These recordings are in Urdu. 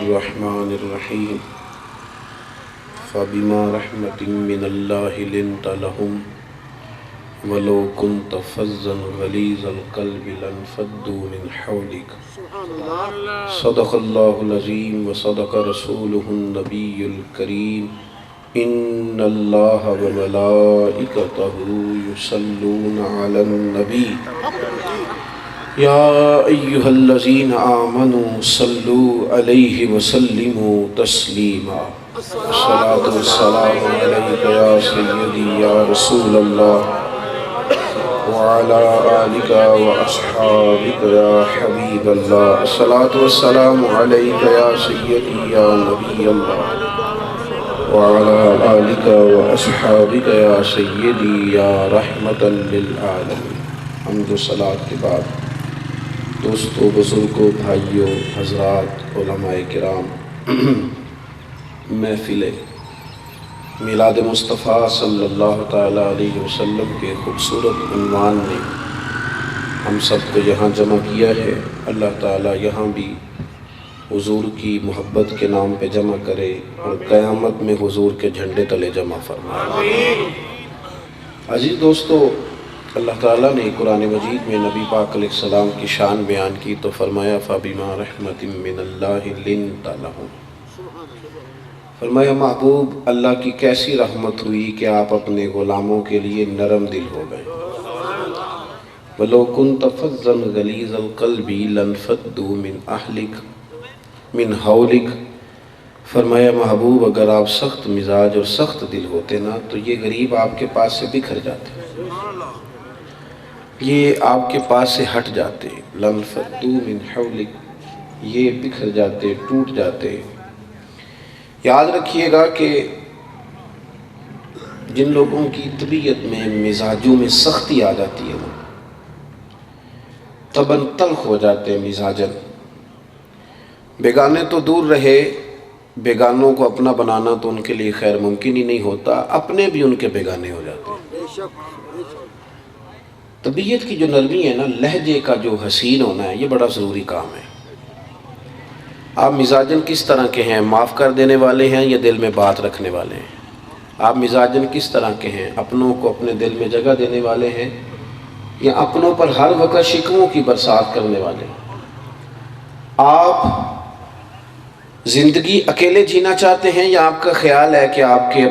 الرحمن الرحیم فبما رحمت من اللہ لنت لهم ولو كنت فظا غلیظ القلب لانفضوا من حولك صدق اللہ العظیم وصدق رسولہ النبی الکریم ان اللہ وملائکتہ یصلون علی النبی یا ایہا الذین آمنوا صلوا علیہ وسلموا تسلیما الصلاة والسلام علیک یا سیدی یا رسول اللہ وعلی آلک واصحابک یا حبیب اللہ الصلاة والسلام علیک یا سیدی یا نبی اللہ وعلی آلک واصحابک یا سیدی یا رحمتا للعالمین۔ حمد و صلاۃ کے بعد دوستو، بزرگوں، بھائیوں، حضرات، علماء کرام، محفل میلاد مصطفیٰ صلی اللہ تعالیٰ علیہ وسلم کے خوبصورت عنوان نے ہم سب کو یہاں جمع کیا ہے۔ اللہ تعالیٰ یہاں بھی حضور کی محبت کے نام پہ جمع کرے اور قیامت میں حضور کے جھنڈے تلے جمع فرمائے۔ عزیز دوستو، اللہ تعالیٰ نے قرآن مجید میں نبی پاک علیہ السلام کی شان بیان کی تو فرمایا فَبِمَا رَحْمَةٍ مِّنَ اللَّهِ لِنْتَ لَهُمْ، فرمایا محبوب، اللہ کی کیسی رحمت ہوئی کہ آپ اپنے غلاموں کے لیے نرم دل ہو گئے۔ وَلَوْ كُنْتَ فَظًّا غَلِيظَ الْقَلْبِ لَانفَضُّوا مِنْ أَحْلِكَ مِنْ حَوْلِكَ، فرمایا محبوب اگر آپ سخت مزاج اور سخت دل ہوتے نا تو یہ غریب آپ کے پاس سے بکھر جاتے، یہ آپ کے پاس سے ہٹ جاتے، لَانفَضُّوا مِنْ حَوْلِكَ، یہ بکھر جاتے، ٹوٹ جاتے۔ یاد رکھیے گا کہ جن لوگوں کی طبیعت میں مزاجوں میں سختی آ جاتی ہے نا، طبعاً تلخ ہو جاتے ہیں مزاجن۔ بیگانے تو دور رہے، بیگانوں کو اپنا بنانا تو ان کے لیے خیر ممکن ہی نہیں ہوتا، اپنے بھی ان کے بیگانے ہو جاتے ہیں۔ طبیعت کی جو نرمی ہے نا، لہجے کا جو حسین ہونا ہے، یہ بڑا ضروری کام ہے۔ آپ مزاجن کس طرح کے ہیں؟ معاف کر دینے والے ہیں یا دل میں بات رکھنے والے ہیں؟ آپ مزاجن کس طرح کے ہیں؟ اپنوں کو اپنے دل میں جگہ دینے والے ہیں یا اپنوں پر ہر وقت شکووں کی برسات کرنے والے ہیں؟ آپ زندگی اکیلے جینا چاہتے ہیں یا آپ کا خیال ہے کہ آپ کے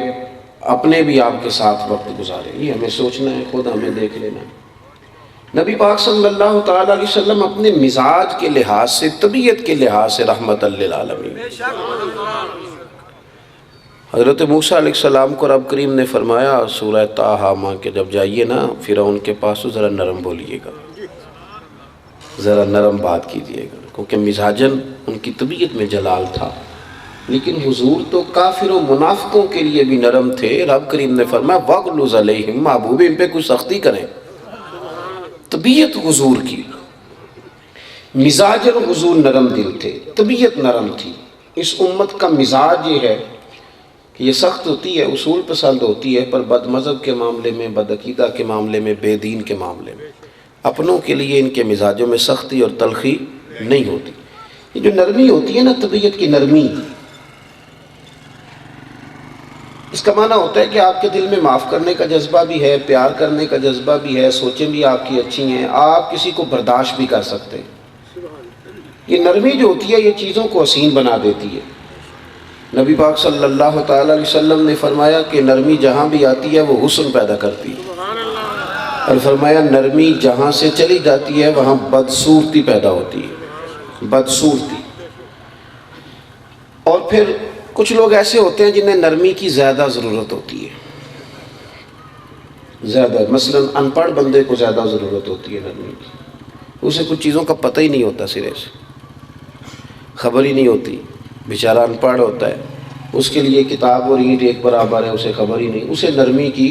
اپنے بھی آپ کے ساتھ وقت گزاریں؟ یہ ہمیں سوچنا ہے، خود ہمیں دیکھ لینا ہے۔ نبی پاک صلی اللہ تعالیٰ علیہ وسلم اپنے مزاج کے لحاظ سے، طبیعت کے لحاظ سے رحمت للعالمین۔ حضرت موسیٰ علیہ السلام کو رب کریم نے فرمایا سورہ طٰہٰ ماں کہ جب جائیے نا فرعون کے پاس تو ذرا نرم بولیے گا، ذرا نرم بات کیجیے گا، کیونکہ مزاجن ان کی طبیعت میں جلال تھا۔ لیکن حضور تو کافر و منافقوں کے لیے بھی نرم تھے۔ رب کریم نے فرمایا وَغْلُظْ عَلَيْهِمْ، محبوب ان پہ کچھ سختی کریں۔ طبیعت حضور کی، مزاج حضور نرم دل تھے، طبیعت نرم تھی۔ اس امت کا مزاج یہ ہے کہ یہ سخت ہوتی ہے، اصول پسند ہوتی ہے، پر بد مذہب کے معاملے میں، بد عقیدہ کے معاملے میں، بے دین کے معاملے میں، اپنوں کے لیے ان کے مزاجوں میں سختی اور تلخی نہیں ہوتی۔ یہ جو نرمی ہوتی ہے نا، طبیعت کی نرمی، اس کا معنی ہوتا ہے کہ آپ کے دل میں معاف کرنے کا جذبہ بھی ہے، پیار کرنے کا جذبہ بھی ہے، سوچیں بھی آپ کی اچھی ہیں، آپ کسی کو برداشت بھی کر سکتے ہیں۔ یہ نرمی جو ہوتی ہے یہ چیزوں کو حسین بنا دیتی ہے۔ نبی پاک صلی اللہ تعالیٰ علیہ وسلم نے فرمایا کہ نرمی جہاں بھی آتی ہے وہ حسن پیدا کرتی ہے، اور فرمایا نرمی جہاں سے چلی جاتی ہے وہاں بدصورتی پیدا ہوتی ہے، بدصورتی۔ اور پھر کچھ لوگ ایسے ہوتے ہیں جنہیں نرمی کی زیادہ ضرورت ہوتی ہے، زیادہ، مثلا ان پڑھ بندے کو زیادہ ضرورت ہوتی ہے نرمی کی، اسے کچھ چیزوں کا پتہ ہی نہیں ہوتا، سرے سے خبر ہی نہیں ہوتی، بیچارہ ان پڑھ ہوتا ہے، اس کے لیے کتاب اور اینٹ ایک برابر ہے، اسے خبر ہی نہیں، اسے نرمی کی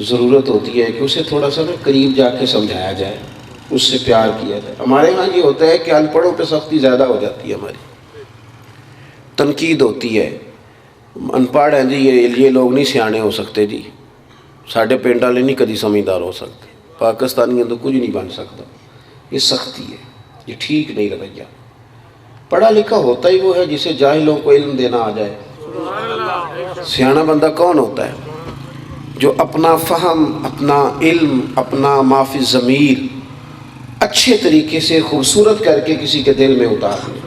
ضرورت ہوتی ہے کہ اسے تھوڑا سا قریب جا کے سمجھایا جائے، اس سے پیار کیا جائے۔ ہمارے ہاں یہ ہوتا ہے کہ ان پڑھوں پہ سختی زیادہ ہو جاتی ہے، ہماری تنقید ہوتی ہے، ان پڑھ ہیں جی، یہ لوگ نہیں سیانے ہو سکتے جی، ساڈے پنڈ والے نہیں کدی سمجھدار ہو سکتے، پاکستانیوں تو کچھ نہیں بن سکتا۔ یہ سختی ہے، یہ ٹھیک نہیں رویہ۔ پڑھا لکھا ہوتا ہی وہ ہے جسے جاہلوں کو علم دینا آ جائے۔ سیاںا بندہ کون ہوتا ہے؟ جو اپنا فہم، اپنا علم، اپنا ما فی الضمیر اچھے طریقے سے خوبصورت کر کے کسی کے دل میں اتار دے۔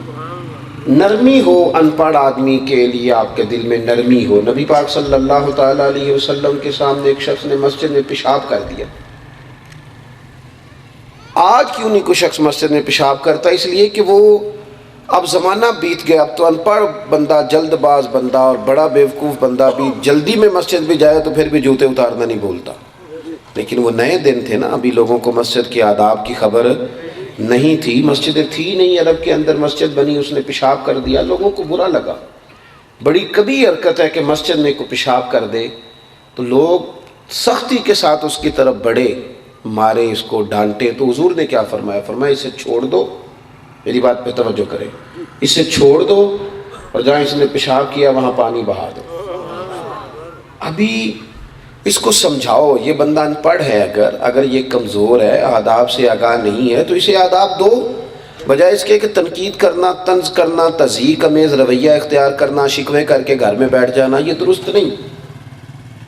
نرمی ہو ان پڑھ آدمی کے لیے، آپ کے دل میں نرمی ہو۔ نبی پاک صلی اللہ تعالیٰ علیہ وسلم کے سامنے ایک شخص نے مسجد میں پیشاب کر دیا۔ آج کیوں نہیں کوئی شخص مسجد میں پیشاب کرتا؟ اس لیے کہ وہ اب زمانہ بیت گیا، اب تو ان پڑھ بندہ، جلد باز بندہ اور بڑا بیوقوف بندہ بھی جلدی میں مسجد بھی جائے تو پھر بھی جوتے اتارنا نہیں بولتا۔ لیکن وہ نئے دن تھے نا، ابھی لوگوں کو مسجد کے آداب کی خبر نہیں تھی، مسجدیں تھی نہیں عرب کے اندر، مسجد بنی، اس نے پیشاب کر دیا، لوگوں کو برا لگا۔ بڑی کبھی حرکت ہے کہ مسجد میں کوئی پیشاب کر دے تو لوگ سختی کے ساتھ اس کی طرف بڑھے، مارے، اس کو ڈانٹے۔ تو حضور نے کیا فرمایا؟ فرمایا اسے چھوڑ دو، میری بات پہ توجہ کریں، اسے چھوڑ دو اور جہاں اس نے پیشاب کیا وہاں پانی بہا دو۔ ابھی اس کو سمجھاؤ، یہ بندہ ان پڑھ ہے، اگر یہ کمزور ہے، آداب سے آگاہ نہیں ہے تو اسے آداب دو، بجائے اس کے کہ تنقید کرنا، طنز کرنا، تضحیک امیز رویہ اختیار کرنا، شکوے کر کے گھر میں بیٹھ جانا، یہ درست نہیں۔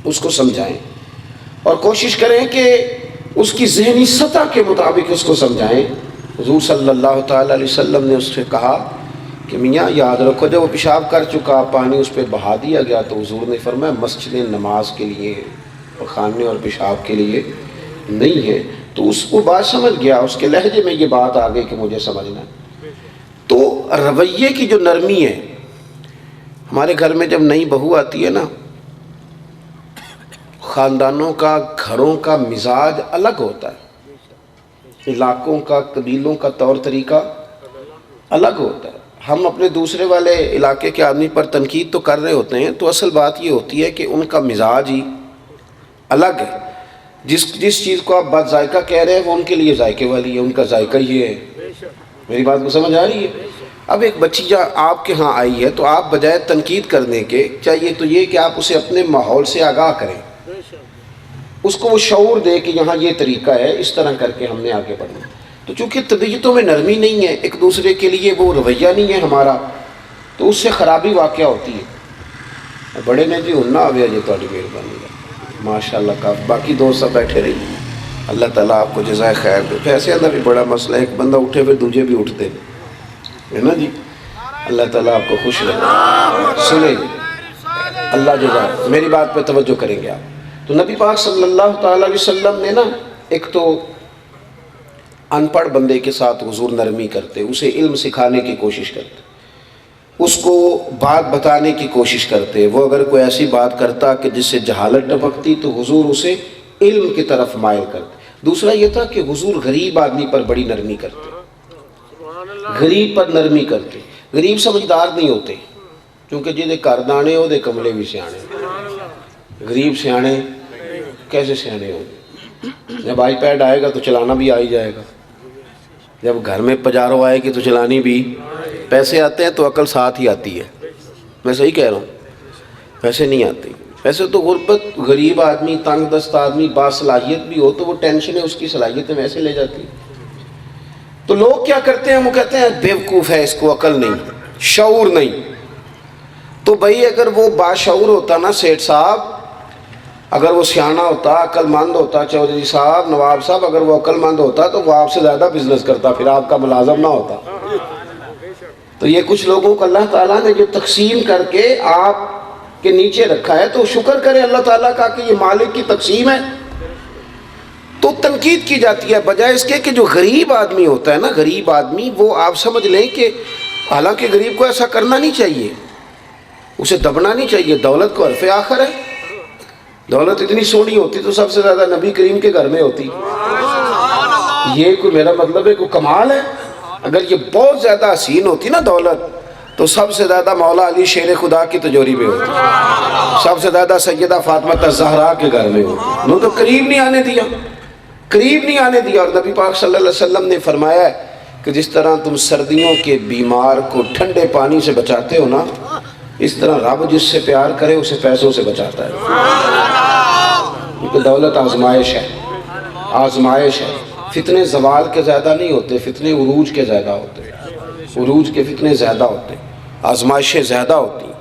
اس کو سمجھائیں اور کوشش کریں کہ اس کی ذہنی سطح کے مطابق اس کو سمجھائیں۔ حضور صلی اللہ تعالیٰ علیہ وسلم نے اس سے کہا کہ میاں یاد رکھو، جب وہ پیشاب کر چکا، پانی اس پہ بہا دیا گیا، تو حضور نے فرمایا مسجدیں نماز کے لیے، خانے اور پیشاب کے لیے نہیں ہے۔ تو اس کو بات سمجھ گیا، اس کے لہجے میں یہ بات آ گئی کہ مجھے سمجھنا ہے۔ تو رویے کی جو نرمی ہے، ہمارے گھر میں جب نئی بہو آتی ہے نا، خاندانوں کا، گھروں کا مزاج الگ ہوتا ہے، علاقوں کا، قبیلوں کا طور طریقہ الگ ہوتا ہے۔ ہم اپنے دوسرے والے علاقے کے آدمی پر تنقید تو کر رہے ہوتے ہیں، تو اصل بات یہ ہوتی ہے کہ ان کا مزاج ہی الگ ہے۔ جس چیز کو آپ بد ذائقہ کہہ رہے ہیں وہ ان کے لیے ذائقے والی ہے، ان کا ذائقہ یہ ہے۔ میری بات کو سمجھ آ رہی ہے؟ اب ایک بچی جہاں آپ کے ہاں آئی ہے تو آپ بجائے تنقید کرنے کے چاہیے تو یہ کہ آپ اسے اپنے ماحول سے آگاہ کریں، اس کو وہ شعور دے کہ یہاں یہ طریقہ ہے، اس طرح کر کے ہم نے آگے بڑھنا۔ تو چونکہ طبیعتوں میں نرمی نہیں ہے، ایک دوسرے کے لیے وہ رویہ نہیں ہے ہمارا، تو اس سے خرابی واقع ہوتی ہے۔ بڑے نے جی ہننا آ گیا جی، تھوڑی مہربانی ہے، ماشاء اللہ کا۔ باقی دوست سب بیٹھے رہی، اللہ تعالیٰ آپ کو جزائے خیر دے۔ پیسے اندر بھی بڑا مسئلہ ہے، ایک بندہ اٹھے پھر دوسرے بھی اٹھتے ہے نا جی۔ اللہ تعالیٰ آپ کو خوش رکھے۔ سنیں جی، اللہ جزائے، میری بات پہ توجہ کریں گے آپ۔ تو نبی پاک صلی اللہ تعالیٰ علیہ وسلم نے نا، ایک تو ان پڑھ بندے کے ساتھ حضور نرمی کرتے، اسے علم سکھانے کی کوشش کرتے، اس کو بات بتانے کی کوشش کرتے۔ وہ اگر کوئی ایسی بات کرتا کہ جس سے جہالت ٹپکتی تو حضور اسے علم کی طرف مائل کرتے۔ دوسرا یہ تھا کہ حضور غریب آدمی پر بڑی نرمی کرتے، غریب پر نرمی کرتے۔ غریب سمجھدار نہیں ہوتے، کیونکہ جہدے گھر دانے وہ دے کملے بھی سیانے۔ غریب سیانے کیسے سیانے ہوں گے؟ جب آئی پیڈ آئے گا تو چلانا بھی آ ہی جائے گا، جب گھر میں پجارو آئے گی تو چلانی بھی، پیسے آتے ہیں تو عقل ساتھ ہی آتی ہے۔ میں صحیح کہہ رہا ہوں؟ پیسے نہیں آتے۔ ویسے تو غربت، غریب آدمی، تنگ دست آدمی باصلاحیت بھی ہو تو وہ ٹینشنیں اس کی صلاحیتیں ویسے لے جاتی۔ تو لوگ کیا کرتے ہیں؟ وہ کہتے ہیں بیوقوف ہے، اس کو عقل نہیں، شعور نہیں۔ تو بھائی اگر وہ باشعور ہوتا نا سیٹھ صاحب، اگر وہ سیانا ہوتا، عقل مند ہوتا، چودھری صاحب، نواب صاحب، اگر وہ عقل مند ہوتا تو وہ آپ سے زیادہ بزنس کرتا، پھر آپ کا ملازم نہ ہوتا۔ تو یہ کچھ لوگوں کو اللہ تعالیٰ نے جو تقسیم کر کے آپ کے نیچے رکھا ہے تو شکر کریں اللہ تعالیٰ کا کہ یہ مالک کی تقسیم ہے۔ تو تنقید کی جاتی ہے بجائے اس کے کہ جو غریب آدمی ہوتا ہے نا، غریب آدمی، وہ آپ سمجھ لیں کہ حالانکہ غریب کو ایسا کرنا نہیں چاہیے، اسے دبنا نہیں چاہیے۔ دولت کو حرف آخر ہے، دولت اتنی سونی ہوتی تو سب سے زیادہ نبی کریم کے گھر میں ہوتی۔ یہ کوئی میرا مطلب ہے کوئی کمال ہے؟ اگر یہ بہت زیادہ حسین ہوتی نا دولت تو سب سے زیادہ مولا علی شیر خدا کی تجوری میں ہوتی، سب سے زیادہ سیدہ فاطمہ الزہرا کے گھر میں ہوتی۔ انہوں تو قریب نہیں آنے دیا، قریب نہیں آنے دیا۔ اور نبی پاک صلی اللہ علیہ وسلم نے فرمایا ہے کہ جس طرح تم سردیوں کے بیمار کو ٹھنڈے پانی سے بچاتے ہو نا، اس طرح رب جس سے پیار کرے اسے پیسوں سے بچاتا ہے۔ کیونکہ دولت آزمائش ہے، آزمائش ہے۔ فتنے زوال کے زیادہ نہیں ہوتے، فتنے عروج کے زیادہ ہوتے ہیں۔ عروج کے فتنے زیادہ ہوتے ہیں، آزمائشیں زیادہ ہوتی ہیں،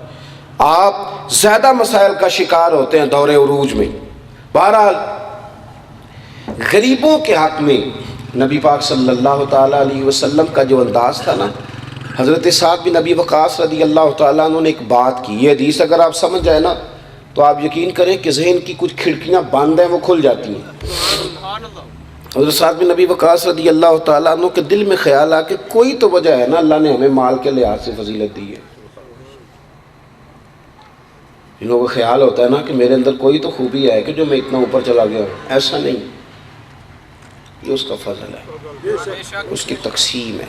آپ زیادہ مسائل کا شکار ہوتے ہیں دور عروج میں۔ بہرحال غریبوں کے حق میں نبی پاک صلی اللہ تعالیٰ علیہ وسلم کا جو انداز تھا نا، حضرت سعد بن ابی وقاص رضی اللہ تعالیٰ عنہ نے ایک بات کی، یہ حدیث اگر آپ سمجھ جائیں نا تو آپ یقین کریں کہ ذہن کی کچھ کھڑکیاں بند ہیں وہ کھل جاتی ہیں۔ حضرت سعد بن ابی وقاص رضی اللہ تعالیٰ عنہ کے دل میں خیال آ کہ کوئی تو وجہ ہے نا، اللہ نے ہمیں مال کے لحاظ سے فضیلت دی ہے۔ ان لوگوں کا خیال ہوتا ہے نا کہ میرے اندر کوئی تو خوبی ہے کہ جو میں اتنا اوپر چلا گیا ہوں، ایسا نہیں، یہ اس کا فضل ہے، اس کی تقسیم ہے،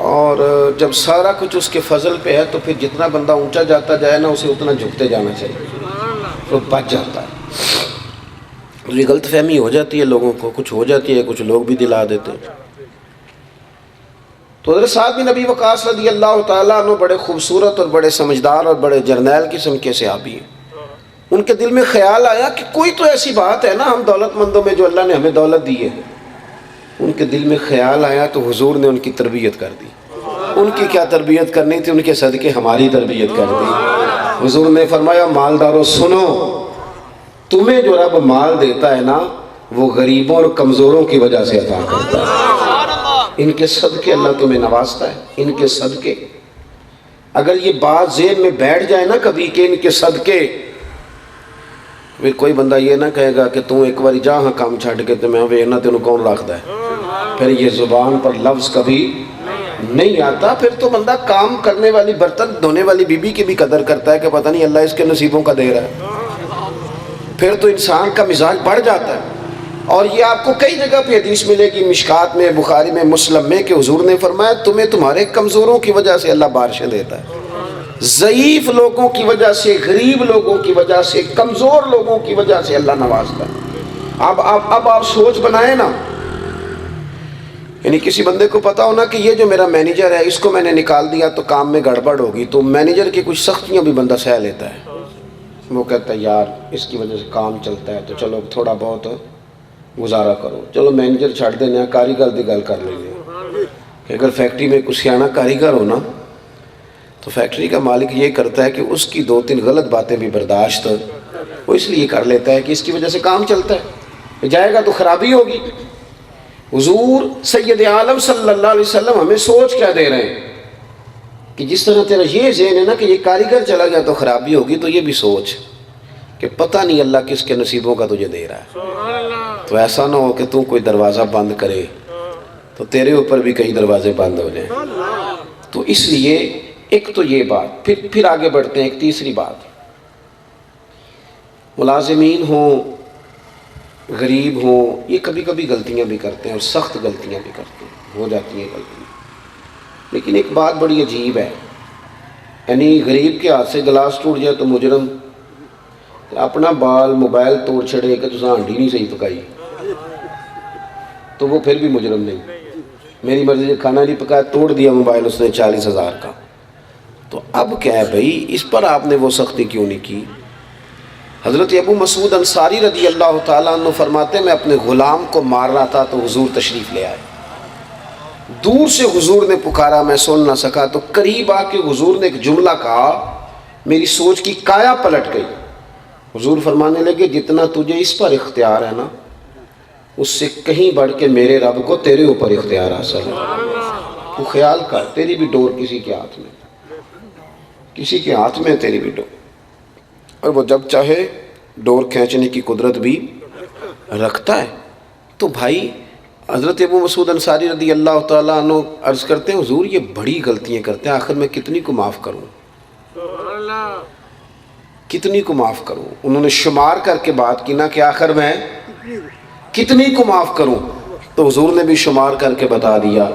اور جب سارا کچھ اس کے فضل پہ ہے تو پھر جتنا بندہ اونچا جاتا جائے نا اسے اتنا جھکتے جانا چاہیے، تو بچ جاتا ہے۔ یہ غلط فہمی ہو جاتی ہے لوگوں کو، کچھ ہو جاتی ہے، کچھ لوگ بھی دلا دیتے ہیں۔ تو حضرت سعد بن ابی وقاص رضی اللہ تعالیٰ عنہ بڑے خوبصورت اور بڑے سمجھدار اور بڑے جرنیل قسم کے صحابی ہیں۔ ان کے دل میں خیال آیا کہ کوئی تو ایسی بات ہے نا ہم دولت مندوں میں جو اللہ نے ہمیں دولت دی ہے۔ ان کے دل میں خیال آیا تو حضور نے ان کی تربیت کر دی۔ ان کی کیا تربیت کرنی تھی، ان کے صدقے ہماری تربیت کر دی۔ حضور نے فرمایا مالداروں سنو، تمہیں جو رب مال دیتا ہے نا وہ غریبوں اور کمزوروں کی وجہ سے عطا کرتا ہے۔ ان کے صدقے اللہ تمہیں نوازتا ہے، ان کے صدقے۔ اگر یہ بات ذہن میں بیٹھ جائے نا کبھی کہ ان کے صدقے، پھر کوئی بندہ یہ نہ کہے گا کہ تم ایک باری جہاں کام چھڑ کے تو میں وینا تینوں کون رکھتا ہے، پھر یہ زبان پر لفظ کبھی نہیں آتا۔ پھر تو بندہ کام کرنے والی برتن دھونے والی بی بی کی بھی قدر کرتا ہے کہ پتہ نہیں اللہ اس کے نصیبوں کا دے رہا ہے، پھر تو انسان کا مزاج بڑھ جاتا ہے۔ اور یہ آپ کو کئی جگہ پہ حدیث ملے گی، مشکات میں، بخاری میں، مسلم میں، کہ حضور نے فرمایا تمہیں تمہارے کمزوروں کی وجہ سے اللہ بارشیں دیتا ہے، ضعیف لوگوں کی وجہ سے، غریب لوگوں کی وجہ سے، کمزور لوگوں کی وجہ سے اللہ نوازتا ہے۔ اب آپ سوچ بنائیں نا، یعنی کسی بندے کو پتا ہونا کہ یہ جو میرا مینیجر ہے اس کو میں نے نکال دیا تو کام میں گڑبڑ ہوگی، تو مینیجر کی کچھ سختیاں بھی بندہ سہ لیتا ہے۔ وہ کہتا ہے یار اس کی وجہ سے کام چلتا ہے تو چلو تھوڑا بہت گزارا کرو، چلو مینیجر چھڑ دینا، کاریگر دی گل کر لینے۔ کہ اگر فیکٹری میں کچھ سیاح کاریگر ہو نا تو فیکٹری کا مالک یہ کرتا ہے کہ اس کی 2-3 غلط باتیں بھی برداشت وہ اس لیے کر لیتا ہے کہ اس کی وجہ سے کام چلتا ہے، جائے گا تو خرابی ہوگی۔ حضور سید عالم صلی اللہ علیہ وسلم ہمیں سوچ کیا دے رہے ہیں کہ جس طرح تیرا یہ ذہن ہے نا کہ یہ کاریگر چلا گیا تو خرابی ہوگی، تو یہ بھی سوچ کہ پتہ نہیں اللہ کس کے نصیبوں کا تجھے دے رہا ہے، تو ایسا نہ ہو کہ تو کوئی دروازہ بند کرے تو تیرے اوپر بھی کئی دروازے بند ہو جائیں۔ تو اس لیے ایک تو یہ بات، پھر آگے بڑھتے ہیں۔ ایک تیسری بات، ملازمین ہوں، غریب ہوں، یہ کبھی کبھی غلطیاں بھی کرتے ہیں اور سخت غلطیاں بھی کرتے ہیں، ہو جاتی ہیں غلطیاں۔ لیکن ایک بات بڑی عجیب ہے، یعنی غریب کے ہاتھ سے گلاس ٹوٹ جائے تو مجرم اپنا بال موبائل توڑ چھڑے کہ تساں ہانڈی نہیں صحیح پکائی تو وہ پھر بھی مجرم نہیں۔ میری مرضی سے کھانا نہیں پکایا، توڑ دیا موبائل اس نے 40,000 کا، تو اب کیا ہے بھائی، اس پر آپ نے وہ سختی کیوں نہیں کی؟ حضرت ابو مسعود انصاری رضی اللہ تعالیٰ عنہ فرماتے میں اپنے غلام کو مار رہا تھا تو حضور تشریف لے آئے، دور سے حضور نے پکارا، میں سن نہ سکا، تو قریب آ کے حضور نے ایک جملہ کہا، میری سوچ کی کایا پلٹ گئی۔ حضور فرمانے لگے جتنا تجھے اس پر اختیار ہے نا اس سے کہیں بڑھ کے میرے رب کو تیرے اوپر اختیار حاصل ہے۔ تو خیال کر، تیری بھی ڈور کسی کے ہاتھ میں، کسی کے ہاتھ میں تیری بھی ڈور، اور وہ جب چاہے ڈور کھینچنے کی قدرت بھی رکھتا ہے۔ تو بھائی حضرت ابو مسعود انصاری رضی اللہ تعالیٰ عنہ عرض کرتے ہیں حضور یہ بڑی غلطیاں کرتے ہیں، آخر میں کتنی کو معاف کروں، کتنی کو معاف کروں؟ انہوں نے شمار کر کے بات کی نا کہ آخر میں کتنی کو معاف کروں، تو حضور نے بھی شمار کر کے بتا دیا۔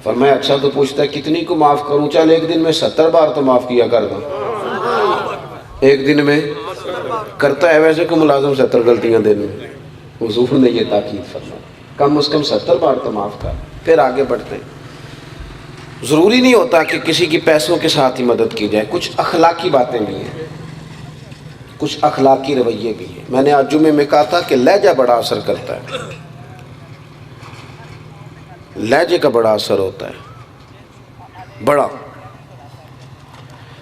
فرمایا اچھا تو پوچھتا ہے کتنی کو معاف کروں؟ چل ایک دن میں 70 بار تو معاف کیا کر دوں، ایک دن میں کرتا ہے ویسے کہ ملازم 70 غلطیاں دن میں۔ حضور نے یہ تاکید فرمایا کم از کم 70 بار تو معاف کر۔ پھر آگے بڑھتے ہیں، ضروری نہیں ہوتا کہ کسی کی پیسوں کے ساتھ ہی مدد کی جائے، کچھ اخلاقی باتیں بھی ہیں، کچھ اخلاقی رویے بھی ہیں۔ میں نے آج جمعے میں کہا تھا کہ لہجہ بڑا اثر کرتا ہے، لہجے کا بڑا اثر ہوتا ہے۔ بڑا.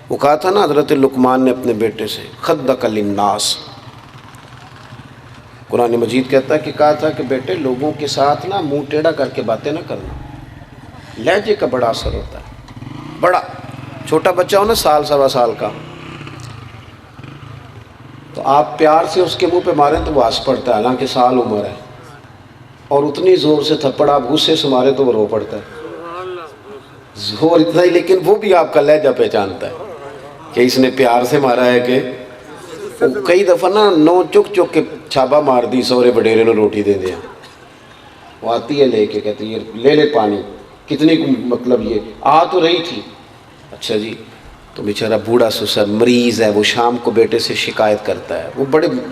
وہ کہا تھا نا حضرت لقمان نے اپنے بیٹے سے خدک للناس. قرآن مجید کہتا ہے کہ کہا تھا کہ بیٹے لوگوں کے ساتھ نا منہ ٹیڑھا کر کے باتیں نہ کرنا. لہجے کا بڑا اثر ہوتا ہے. بڑا چھوٹا بچہ ہو نا سال سوا سال کا, تو آپ پیار سے اس کے منہ پہ ماریں تو وہ ہنس پڑتا ہے حالانکہ سال عمر ہے, اور اتنی زور سے تھپڑ آپ غصے سے مارے تو وہ رو پڑتا ہے. زور اتنا ہی, لیکن وہ بھی آپ کا لہجہ پہچانتا ہے کہ اس نے پیار سے مارا ہے. کہ کئی دفعہ نا نو چک چک کے چھاپا مار دی سورے بڈیرے نے روٹی دے دیا. وہ آتی ہے لے کے کہتی ہے لے لے پانی, کتنی مطلب یہ آ تو رہی تھی. اچھا جی, تو بیچارہ بوڑھا سسر مریض ہے, وہ شام کو بیٹے سے شکایت کرتا ہے. وہ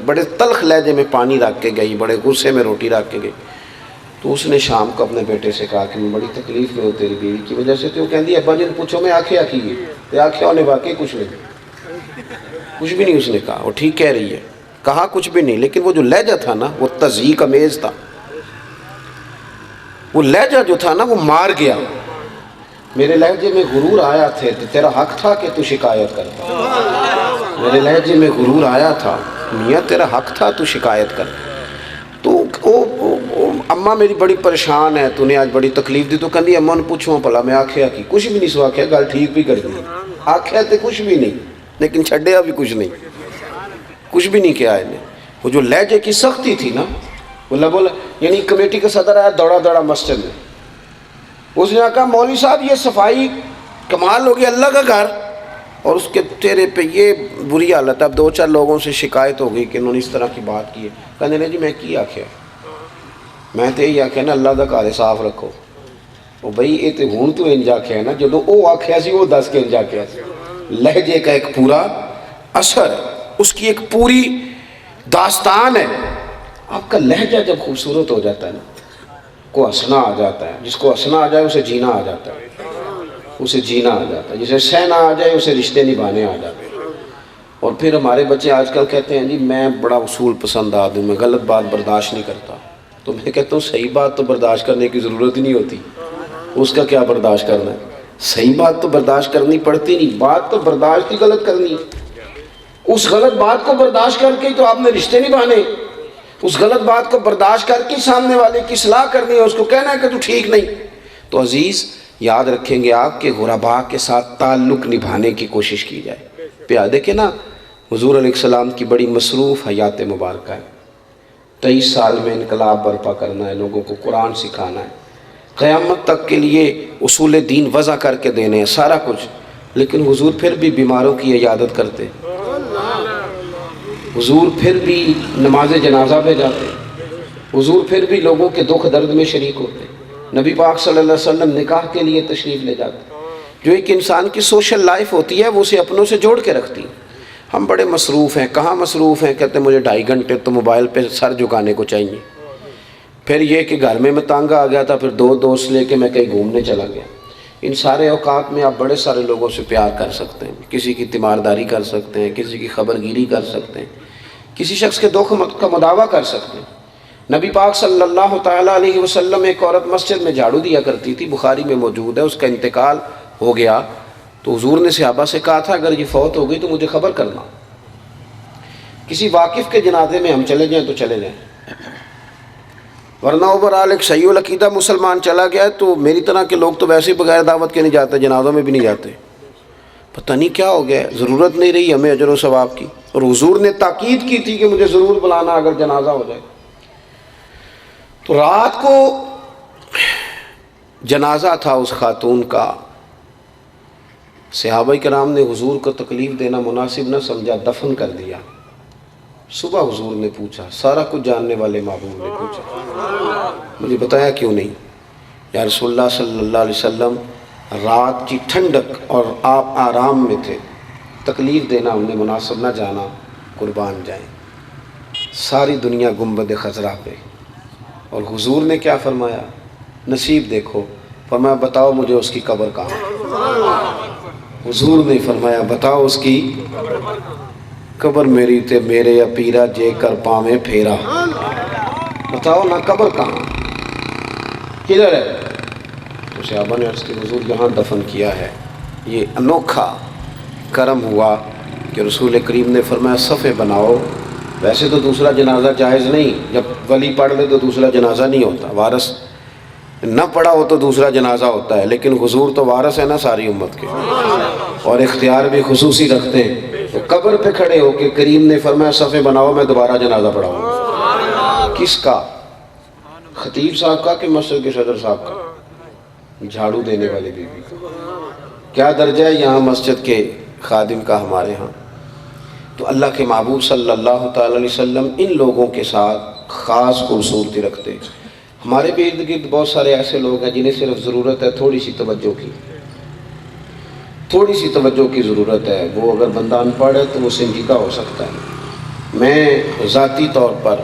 بڑے تلخ لہجے میں پانی رکھ کے گئی, بڑے غصے میں روٹی رکھ کے گئی. تو اس نے شام کو اپنے بیٹے سے کہا کہ میں بڑی تکلیف میں ہوں تیری بیوی کی وجہ سے. تو وہ کہندی ابا جی پوچھو میں آنکھیں آکھی ہے, تو آنکھیں ہونے واقعی کچھ بھی نہیں اس نے کہا. وہ ٹھیک کہہ رہی ہے, کہا کچھ بھی نہیں, لیکن وہ جو لہجہ تھا نا وہ تضحیک امیز تھا. وہ لہجہ جو تھا نا وہ مار گیا. میرے لہجے میں غرور آیا تھے تو تیرا حق تھا کہ تو شکایت کرتا. میرے لہجے میں غرور آیا تھا میاں, تیرا حق تھا تو شکایت کر. تو اماں میری بڑی پریشان ہے, تو نے آج بڑی تکلیف دی. تو کہندی اماں نے پوچھو بھلا میں آکھیا کی, کچھ بھی نہیں سو آکھیا, گل ٹھیک بھی کر دی. آکھیا تے کچھ بھی نہیں, لیکن چھڈیا بھی کچھ نہیں, کچھ بھی نہیں کیا انہیں. وہ جو لہجے کی سختی تھی نا, بولا یعنی کمیٹی کا صدر آیا دوڑا دوڑا مسجد میں. اس نے کہا مولوی صاحب یہ صفائی کمال ہو گیا, اللہ کا گھر, اور اس کے چہرے پہ یہ بری حالت ہے. اب دو چار لوگوں سے شکایت ہو گئی کہ انہوں نے اس طرح کی بات کی ہے. کہنے لگے جی میں کی آکھیا, میں تو یہی آکھیا نا اللہ دا گھر صاف رکھو. وہ بھائی یہ تو ہوں تو انج آکھیا نا, جدو وہ آکھیا سی وہ دس کے انج آکھیا سی. لہجے کا ایک پورا اثر ہے, اس کی ایک پوری داستان ہے. آپ کا لہجہ جب خوبصورت ہو جاتا ہے نا, کو ہنسنا آ جاتا ہے. جس کو ہنسنا آ جائے اسے جینا آ جاتا ہے, اسے جینا آ جاتا ہے. جسے سہنا آ جائے اسے رشتے نبھانے آ جاتے ہیں. اور پھر ہمارے بچے آج کل کہتے ہیں جی میں بڑا اصول پسند آدمی ہوں, میں غلط بات برداشت نہیں کرتا. تو میں کہتا ہوں صحیح بات تو برداشت کرنے کی ضرورت ہی نہیں ہوتی, اس کا کیا برداشت کرنا ہے. صحیح بات تو برداشت کرنی پڑتی نہیں, بات تو برداشت ہی غلط کرنی ہے. اس غلط بات کو برداشت کر کے تو آپ نے رشتے نبھانے, اس غلط بات کو برداشت کر کے سامنے والے کی اصلاح کرنی ہے, اس کو کہنا ہے کہ تو ٹھیک نہیں. تو عزیز یاد رکھیں گے آپ کے غرباء کے ساتھ تعلق نبھانے کی کوشش کی جائے. پیا دیکھیں نا حضور علیہ السلام کی بڑی مصروف حیات مبارکہ ہے. 23 سال میں انقلاب برپا کرنا ہے, لوگوں کو قرآن سکھانا ہے, قیامت تک کے لیے اصول دین وضع کر کے دینے ہیں, سارا کچھ. لیکن حضور پھر بھی بیماروں کی عیادت کرتے, حضور پھر بھی نماز جنازہ پہ جاتے, حضور پھر بھی لوگوں کے دکھ درد میں شریک ہوتے. نبی پاک صلی اللہ علیہ وسلم نکاح کے لیے تشریف لے جاتے. جو ایک انسان کی سوشل لائف ہوتی ہے وہ اسے اپنوں سے جوڑ کے رکھتی. ہم بڑے مصروف ہیں, کہاں مصروف ہیں, کہتے ہیں مجھے 2.5 گھنٹے تو موبائل پہ سر جھکانے کو چاہیے. پھر یہ کہ گھر میں تنگ آ گیا تھا, پھر 2 دوست لے کے میں کہیں گھومنے چلا گیا. ان سارے اوقات میں آپ بڑے سارے لوگوں سے پیار کر سکتے ہیں, کسی کی تیمارداری کر سکتے ہیں, کسی کی خبر گیری کر سکتے ہیں, کسی شخص کے دکھ کا مداوع کر سکتے ہیں. نبی پاک صلی اللہ تعالیٰ علیہ وسلم, ایک عورت مسجد میں جھاڑو دیا کرتی تھی, بخاری میں موجود ہے, اس کا انتقال ہو گیا. تو حضور نے صحابہ سے کہا تھا اگر یہ فوت ہو گئی تو مجھے خبر کرنا, کسی واقف کے جنازے میں ہم چلے جائیں تو چلے جائیں, ورنہ اوورال ایک صحیح العقیدہ مسلمان چلا گیا ہے تو میری طرح کے لوگ تو ویسے ہی بغیر دعوت کے نہیں جاتے, جنازوں میں بھی نہیں جاتے. پتہ نہیں کیا ہو گیا ہے, ضرورت نہیں رہی ہمیں اجر و ثواب کی. اور حضور نے تاکید کی تھی کہ مجھے ضرور بلانا اگر جنازہ ہو جائے. تو رات کو جنازہ تھا اس خاتون کا, صحابہ کرام نے حضور کو تکلیف دینا مناسب نہ سمجھا, دفن کر دیا. صبح حضور نے پوچھا, سارا کچھ جاننے والے محبوب نے پوچھا, مجھے بتایا کیوں نہیں؟ یا رسول اللہ صلی اللہ علیہ وسلم رات کی ٹھنڈک اور آپ آرام میں تھے, تکلیف دینا انہیں مناسب نہ جانا, قربان جائیں. ساری دنیا گنبد خضرا پہ, اور حضور نے کیا فرمایا؟ نصیب دیکھو. فرمایا بتاؤ مجھے اس کی قبر کہاں. حضور نے فرمایا بتاؤ اس کی قبر میری تے میرے اپیرا جے کر پاویں پھیرا. بتاؤ نا قبر کہاں, کدھر ہے؟ تو صحابہ نے عرض کی حضور یہاں دفن کیا ہے۔ یہ انوکھا کرم ہوا کہ رسول کریم نے فرمایا صفے بناؤ۔ ویسے تو دوسرا جنازہ جائز نہیں، جب ولی پڑھ لے تو دوسرا جنازہ نہیں ہوتا، وارث نہ پڑھا ہو تو دوسرا جنازہ ہوتا ہے، لیکن حضور تو وارث ہے نا ساری امت کے، اور اختیار بھی خصوصی رکھتے ہیں۔ تو قبر پہ کھڑے ہو کے کریم نے فرمایا صفے بناؤ، میں دوبارہ جنازہ پڑھاؤں گا۔ کس کا؟ خطیب صاحب کا کہ مسجد کے صدر صاحب کا؟ جھاڑو دینے والے بیوی کا۔ کیا درجہ ہے یہاں مسجد کے خادم کا ہمارے ہاں؟ تو اللہ کے محبوب صلی اللہ تعالی علیہ وسلم ان لوگوں کے ساتھ خاص خوبصورتی رکھتے ہیں۔ ہمارے بھی ارد گرد بہت سارے ایسے لوگ ہیں جنہیں صرف ضرورت ہے تھوڑی سی توجہ کی، تھوڑی سی توجہ کی ضرورت ہے۔ وہ اگر بندہ ان پڑھ ہے تو وہ سنجیدہ ہو سکتا ہے۔ میں ذاتی طور پر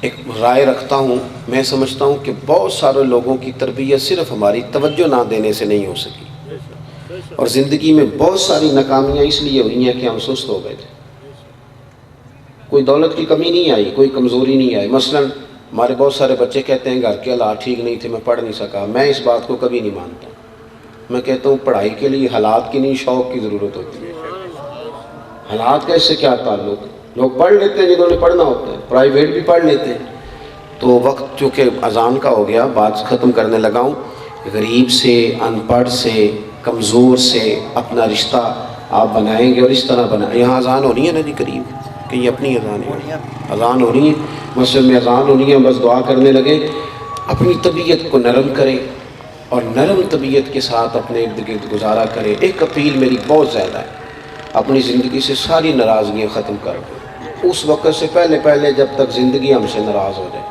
ایک رائے رکھتا ہوں، میں سمجھتا ہوں کہ بہت سارے لوگوں کی تربیت صرف ہماری توجہ نہ دینے سے نہیں ہو سکی، اور زندگی میں بہت ساری ناکامیاں اس لیے ہوئی ہیں کہ ہم سست ہو گئے تھے۔ کوئی دولت کی کمی نہیں آئی، کوئی کمزوری نہیں آئی۔ مثلاً ہمارے بہت سارے بچے کہتے ہیں گھر کے حالات ٹھیک نہیں تھے، میں پڑھ نہیں سکا۔ میں اس بات کو کبھی نہیں مانتا۔ میں کہتا ہوں پڑھائی کے لیے حالات کی نہیں، شوق کی ضرورت ہوتی ہے۔ حالات کا اس سے کیا تعلق؟ لوگ پڑھ لیتے ہیں جنہوں نے پڑھنا ہوتا ہے، پرائیویٹ بھی پڑھ لیتے ہیں۔ تو وقت چونکہ اذان کا ہو گیا، بات ختم کرنے لگا ہوں۔ غریب سے، ان پڑھ سے، کمزور سے اپنا رشتہ آپ بنائیں گے، اور اس طرح بنائیں۔ یہاں اذان ہو رہی ہے نا جی قریب، کہ یہ اپنی اذان ہے، اذان ہو رہی ہے، مسجد میں اذان ہو رہی ہے، بس دعا کرنے لگے۔ اپنی طبیعت کو نرم کریں اور نرم طبیعت کے ساتھ اپنے ارد گرد گزارا کریں۔ ایک اپیل میری بہت زیادہ ہے، اپنی زندگی سے ساری ناراضگیاں ختم کر دیں۔ اس وقت سے پہلے جب تک زندگی ہم سے ناراض ہو جائے،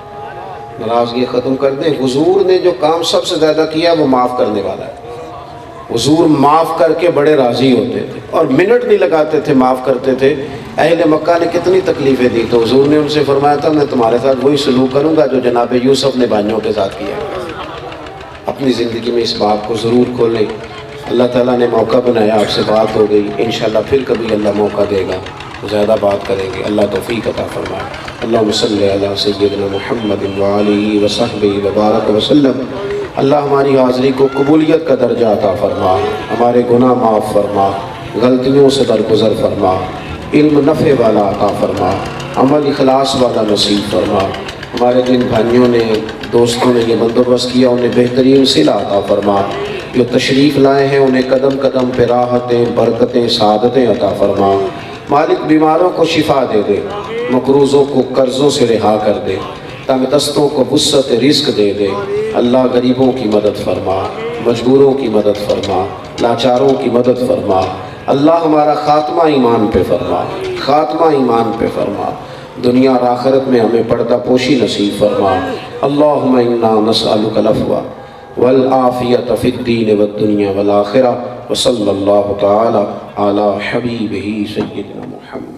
ناراضگی ختم کر دیں۔ حضور نے جو کام سب سے زیادہ کیا وہ معاف کرنے والا ہے۔ حضور معاف کر کے بڑے راضی ہوتے تھے، اور منٹ نہیں لگاتے تھے، معاف کرتے تھے۔ اہل مکہ نے کتنی تکلیفیں دی تو حضور نے ان سے فرمایا تھا میں تمہارے ساتھ وہی سلوک کروں گا جو جناب یوسف نے بھائیوں کے ساتھ کیا۔ اپنی زندگی میں اس بات کو ضرور کھولیں۔ اللہ تعالیٰ نے موقع بنایا، آپ سے بات ہو گئی، انشاءاللہ پھر کبھی اللہ موقع دے گا، زیادہ بات کریں گے۔ اللہ توفیق عطا فرمائے۔ اللہم صلی علی سیدنا محمد وآلہ وصحبہ وبارک وسلم۔ اللہ ہماری حاضری کو قبولیت کا درجہ عطا فرما، ہمارے گناہ معاف فرما، غلطیوں سے درگزر فرما، علم نفع والا عطا فرما، عمل اخلاص والا نصیب فرما۔ ہمارے جن بھائیوں نے، دوستوں نے یہ بندوبست کیا انہیں بہترین صلہ عطا فرما۔ جو تشریف لائے ہیں انہیں قدم قدم پہ راحتیں، برکتیں، سعادتیں عطا فرما۔ مالک بیماروں کو شفا دے دے، مقروضوں کو قرضوں سے رہا کر دے، تنگ دستوں کو وسعت رزق دے دے۔ اللہ غریبوں کی مدد فرما، مجبوروں کی مدد فرما، لاچاروں کی مدد فرما۔ اللہ ہمارا خاتمہ ایمان پہ فرما، خاتمہ ایمان پہ فرما۔ دنیا اور آخرت میں ہمیں پردہ پوشی نصیب فرما۔ اللہم انا نسألک العفو والعافیۃ فی الدین والدنیا والآخرہ، وصلی اللہ تعالی علی حبیبہ سیدنا محمد۔